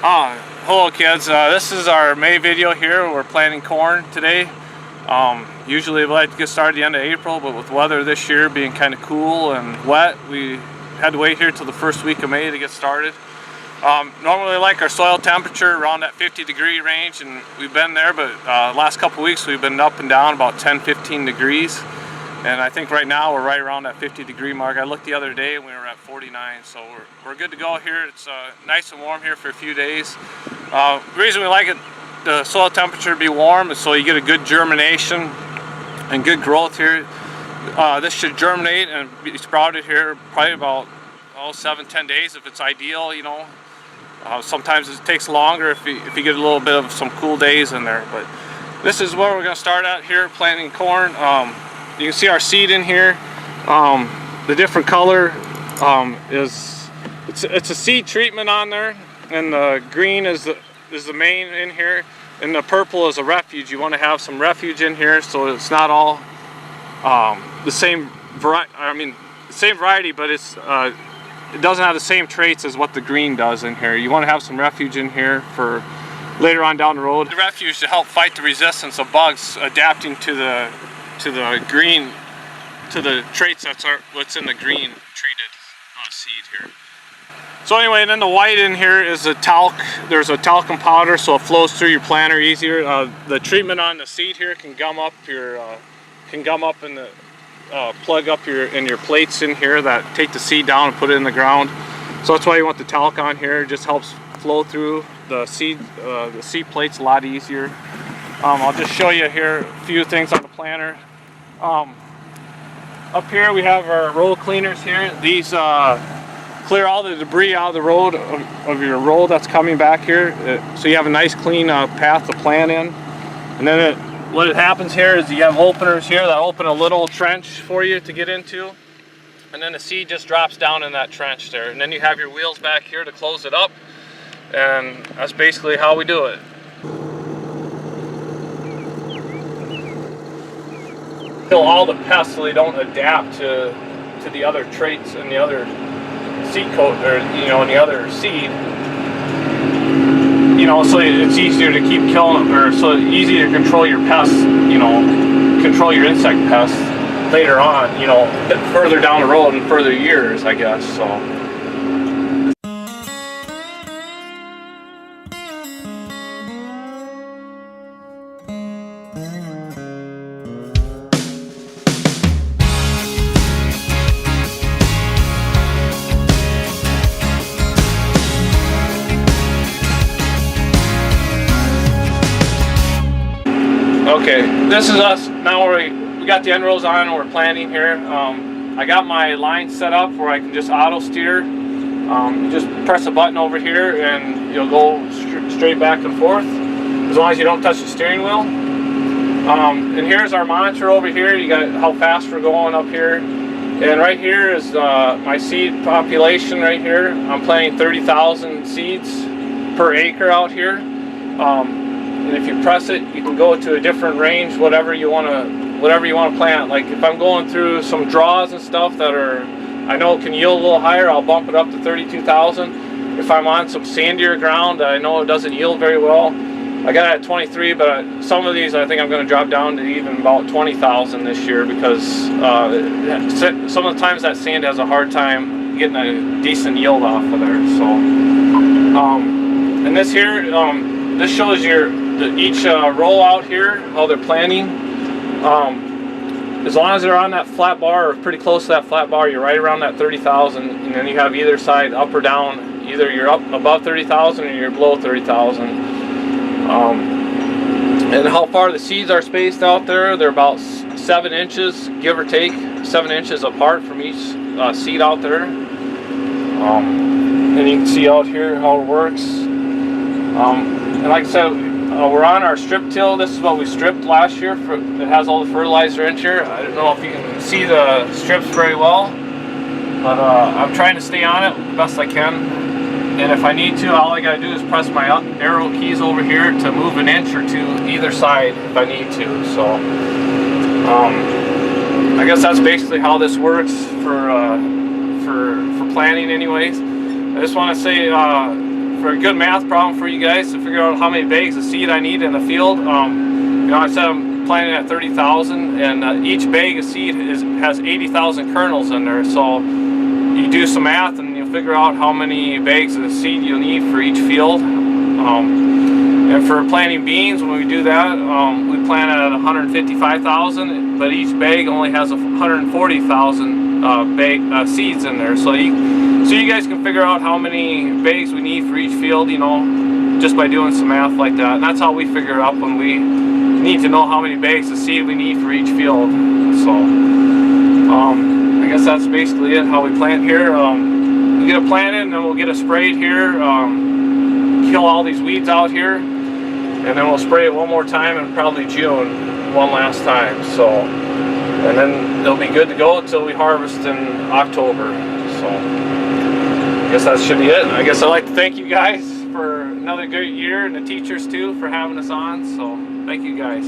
Hello kids, this is our May video here. We're planting corn today. Usually we like to get started at the end of April, but with weather this year being kind of cool and wet, we had to wait here till the first week of May to get started. Normally like our soil temperature around that 50-degree range, and we've been there, but last couple weeks we've been up and down about 10-15 degrees. And I think right now we're right around that 50-degree mark. I looked the other day and we were at 49, so we're good to go here. It's nice and warm here for a few days. The reason we like it, the soil temperature to be warm, is so you get a good germination and good growth here. This should germinate and be sprouted here probably about 7-10 days if it's ideal, you know. Sometimes it takes longer if you get a little bit of some cool days in there. But this is where we're going to start out here, planting corn. You can see our seed in here. The different color it's a seed treatment on there, and the green is the main in here, and the purple is a refuge. You want to have some refuge in here so it's not all the same variety. I mean, the same variety, but it doesn't have the same traits as what the green does in here. You want to have some refuge in here for later on down the road. The refuge to help fight the resistance of bugs adapting to the green, to the traits what's in the green treated seed here. So anyway, and then the white in here is a talc. There's a talcum powder, so it flows through your planter easier. The treatment on the seed here can gum up and plug up your plates in here that take the seed down and put it in the ground. So that's why you want the talc on here. It just helps flow through the seed plates a lot easier. I'll just show you here a few things on the planter. Up here we have our row cleaners here. These clear all the debris out of the road of your row that's coming back here, so you have a nice clean path to plant in. And then what happens here is you have openers here that open a little trench for you to get into, and then the seed just drops down in that trench there, and then you have your wheels back here to close it up, and that's basically how we do it. Kill all the pests so they don't adapt to the other traits and the other seed coat, or and the other seed. So it's easier to keep killing them, or so easier to control your pests. Control your insect pests later on. Further down the road in further years, I guess. So. Okay, this is us now. We got the end rows on and we're planting here. I got my line set up where I can just auto steer. You just press a button over here and you'll go straight back and forth as long as you don't touch the steering wheel. And here's our monitor over here. You got how fast we're going up here. And right here is my seed population right here. I'm planting 30,000 seeds per acre out here. And if you press it, you can go to a different range, whatever you want to plant. Like if I'm going through some draws and stuff that I know can yield a little higher, I'll bump it up to 32,000. If I'm on some sandier ground that I know it doesn't yield very well, I got it at 23. But some of these I think I'm going to drop down to even about 20,000 this year, because some of the times that sand has a hard time getting a decent yield off of there. So, and this here, this shows each row out here, how they're planting. As long as they're on that flat bar or pretty close to that flat bar, you're right around that 30,000, and then you have either side up or down. Either you're up above 30,000 or you're below 30,000. And how far the seeds are spaced out there, they're about 7 inches, give or take, 7 inches apart from each seed out there. And you can see out here how it works. And like I said, we're on our strip till. This is what we stripped last year. It has all the fertilizer in here. I don't know if you can see the strips very well, but I'm trying to stay on it the best I can. And if I need to, all I gotta do is press my arrow keys over here to move an inch or two either side if I need to. So I guess that's basically how this works for planting anyways. I just want to say for a good math problem for you guys to figure out how many bags of seed I need in the field. You know, I said I'm planting at 30,000, and each bag of seed has 80,000 kernels in there. So you do some math and you'll figure out how many bags of seed you'll need for each field. And for planting beans, when we do that, we plant at 155,000, but each bag only has 140,000 seeds in there. So you guys can figure out how many bags we need for each field, you know, just by doing some math like that. And that's how we figure it up when we need to know how many bags of seed we need for each field. So I guess that's basically it, how we plant here. We get it planted and then we'll get it sprayed here, kill all these weeds out here, and then we'll spray it one more time in probably June, one last time. So, and then it'll be good to go until we harvest in October. So I guess that should be it. I guess I'd like to thank you guys for another great year, and the teachers too for having us on. So thank you guys.